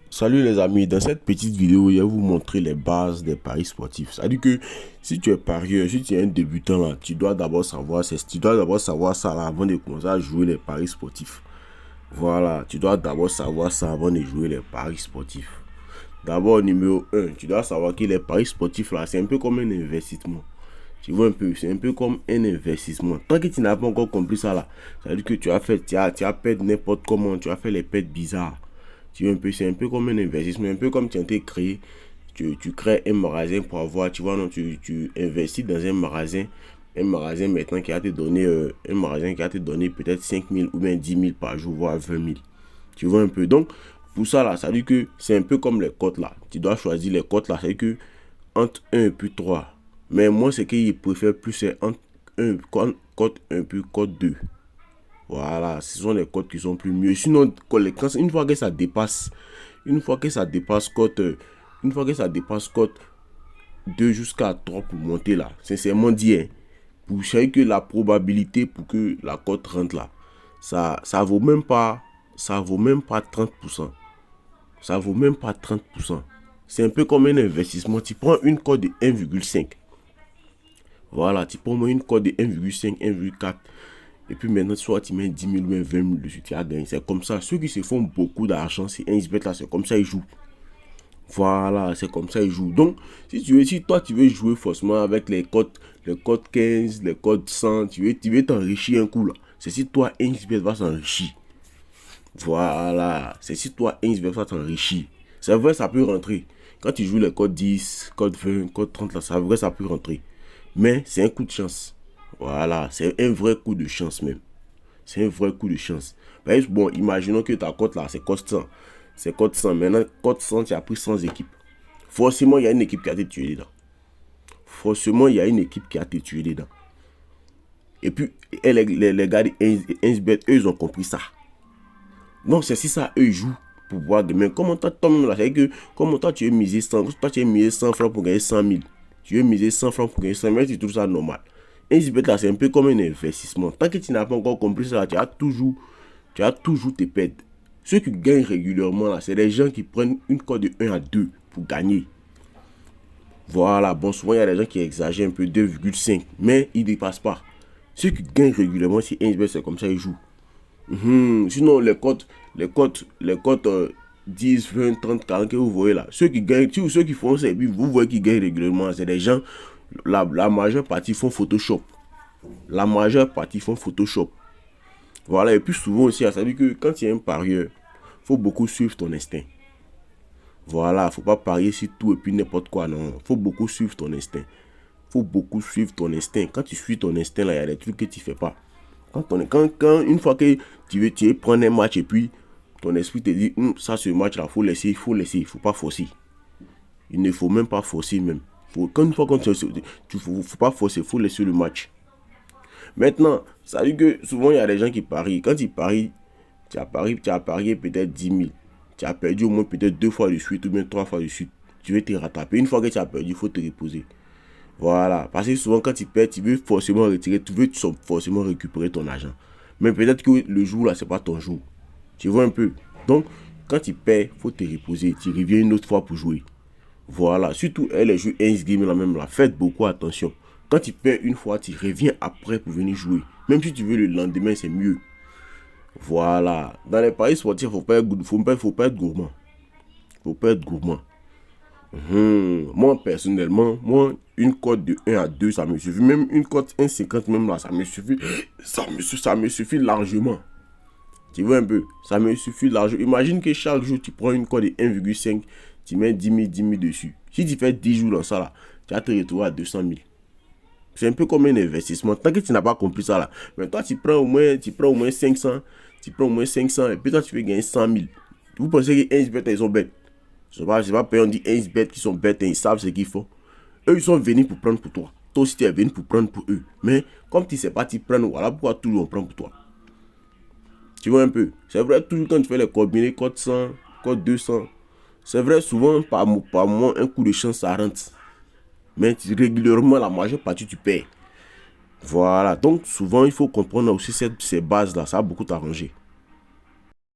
Salut les amis, dans cette petite vidéo, je vais vous montrer les bases des paris sportifs. C'est-à-dire que si tu es parieur, si tu es un débutant là, tu dois d'abord savoir ça là avant de commencer à jouer les paris sportifs. Voilà, tu dois d'abord savoir ça avant de jouer les paris sportifs. D'abord, numéro un, tu dois savoir que les paris sportifs là, c'est un peu comme un investissement. Tu vois un peu, c'est un peu comme un investissement. Tant que tu n'as pas encore compris ça là, ça veut dire que tu as perdu n'importe comment, tu as fait les pertes bizarres. Tu vois un peu, c'est un peu comme un investissement, un peu comme tu as été créé. Tu crées un magasin pour avoir, tu vois, non, tu investis dans un magasin maintenant qui a te donné, un magasin qui a te donné peut-être 5 000 ou bien 10 000 par jour, voire 20 000. Tu vois un peu. Donc, pour ça là, ça dit que c'est un peu comme les cotes là. Tu dois choisir les cotes là, c'est que entre un et puis 3. Mais moi, ce que je préfère plus, c'est entre un, cote 1 puis cote 2. Voilà, ce sont les cotes qui sont plus mieux. Sinon, une fois que ça dépasse, une fois que ça dépasse cote, une fois que ça dépasse cote 2 jusqu'à 3 pour monter là, sincèrement dit, hein, vous savez que la probabilité pour que la cote rentre là, ça vaut même pas, ça vaut même pas 30%. Ça vaut même pas 30%. C'est un peu comme un investissement. Tu prends une cote de 1,5. Voilà, tu prends une cote de 1,5, 1,4. Et puis maintenant, soit tu mets 10 000 ou 20 000 dessus, tu as gagné. C'est comme ça. Ceux qui se font beaucoup d'argent, c'est 1xbet là, c'est comme ça ils jouent. Voilà, c'est comme ça ils jouent. Donc, si toi tu veux jouer forcément avec les codes 15, les codes 100, tu veux t'enrichir un coup là. C'est si toi 1xbet va s'enrichir. Voilà, c'est si toi 1xbet va t'enrichir. C'est vrai, ça peut rentrer. Quand tu joues les codes 10, code 20, code 30 là, c'est vrai, ça peut rentrer. Mais c'est un coup de chance. Voilà, c'est un vrai coup de chance même. C'est un vrai coup de chance. Bon, imaginons que ta cote là, c'est cote 100. C'est cote 100. Maintenant, cote 100, tu as pris 100 équipes. Forcément, il y a une équipe qui a été tuée dedans. Forcément, il y a une équipe qui a été tuée dedans. Et puis, les gars de 1xbet, eux, ils ont compris ça. Donc, c'est si ça, eux, ils jouent pour pouvoir gagner. Comment toi, là, c'est que, comment toi, tu veux miser 100, toi, tu veux miser 100 francs pour gagner 100 000. Tu veux miser 100 francs pour gagner 100 000, tu trouves ça normal. 1xbet, là, c'est un peu comme un investissement. Tant que tu n'as pas encore compris ça, tu as toujours tes pertes. Ceux qui gagnent régulièrement, là, c'est les gens qui prennent une cote de 1 à 2 pour gagner. Voilà, bon, souvent, il y a des gens qui exagèrent un peu 2,5, mais ils ne dépassent pas. Ceux qui gagnent régulièrement, c'est 1xbet, c'est comme ça ils jouent. Sinon, les cotes 10, 20, 30, 40 que vous voyez là, ceux qui gagnent, ceux qui font ça, et puis vous voyez qu'ils gagnent régulièrement, c'est des gens, la majeure partie font Photoshop. La majeure partie font Photoshop. Voilà, et puis souvent aussi, ça veut dire que quand tu es un parieur, il faut beaucoup suivre ton instinct. Voilà, faut pas parier sur tout et puis n'importe quoi, non. Faut beaucoup suivre ton instinct. Faut beaucoup suivre ton instinct. Quand tu suis ton instinct, là, il y a des trucs que tu fais pas. Une fois que tu veux prendre un match et puis ton esprit te dit, ça, ce match-là, il faut pas forcer. Il ne faut même pas forcer même. Une fois que faut pas forcer, il faut laisser le match. Maintenant, ça veut dire que souvent, il y a des gens qui parient. Quand ils parient, tu as parié peut-être 10 000. Tu as perdu au moins peut-être 2 fois de suite ou bien 3 fois de suite. Tu veux te rattraper. Une fois que tu as perdu, il faut te reposer. Voilà. Parce que souvent, quand tu perds, tu veux forcément retirer, tu veux forcément récupérer ton argent. Mais peut-être que le jour là, c'est pas ton jour. Tu vois un peu. Donc, quand tu perds, il faut te reposer. Tu reviens une autre fois pour jouer. Voilà. Surtout, les jeux 1 game là même là. Faites beaucoup attention. Quand tu perds une fois, tu reviens après pour venir jouer. Même si tu veux le lendemain, c'est mieux. Voilà. Dans les paris sportifs, faut pas être gourmand. Faut pas être gourmand. Moi, personnellement, une cote de 1 à 2, ça me suffit. Même une cote 1,50, même là, ça me suffit. Ça me suffit largement. Tu vois un peu? Ça me suffit largement. Imagine que chaque jour, tu prends une cote de 1,5, tu mets 10 000 dessus. Si tu fais 10 jours dans ça, là, tu vas te retrouver à 200 000. C'est un peu comme un investissement. Tant que tu n'as pas compris ça, là. Mais toi, tu prends au moins 500. Tu prends au moins 500 et puis toi, tu peux gagner 100 000. Vous pensez que 1 bêtes, ils sont bêtes? C'est pas payé, on dit 1 bêtes qui sont bêtes et ils savent ce qu'ils font. Eux, ils sont venus pour prendre pour toi. Toi aussi, tu es venu pour prendre pour eux. Mais comme tu ne sais pas, tu prends, voilà pourquoi tout le monde prend pour toi. Tu vois un peu? C'est vrai, toujours quand tu fais les combinés, code 100, code 200, c'est vrai, souvent, par moment, un coup de chance, ça rentre. Mais régulièrement, la majeure partie, tu perds. Voilà, donc souvent il faut comprendre aussi ces bases-là, ça a beaucoup t'arranger.